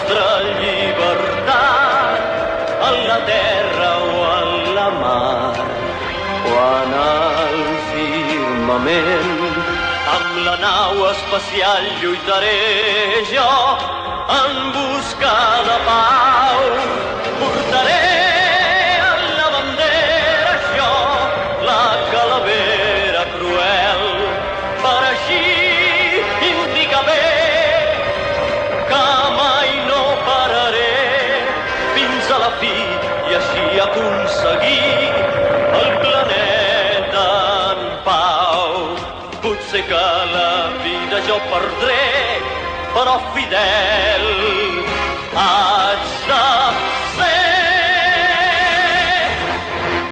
nostra llibertat, en la terra o en la mar, quan al firmament amb la nau espacial lluitaré jo en busca de pau. Portaré en la bandera jo la calavera cruel, per així indicar bé que mai no pararé fins a la fi i així aconseguir el planeta en pau. Potser que la vida jo perdré, però fidel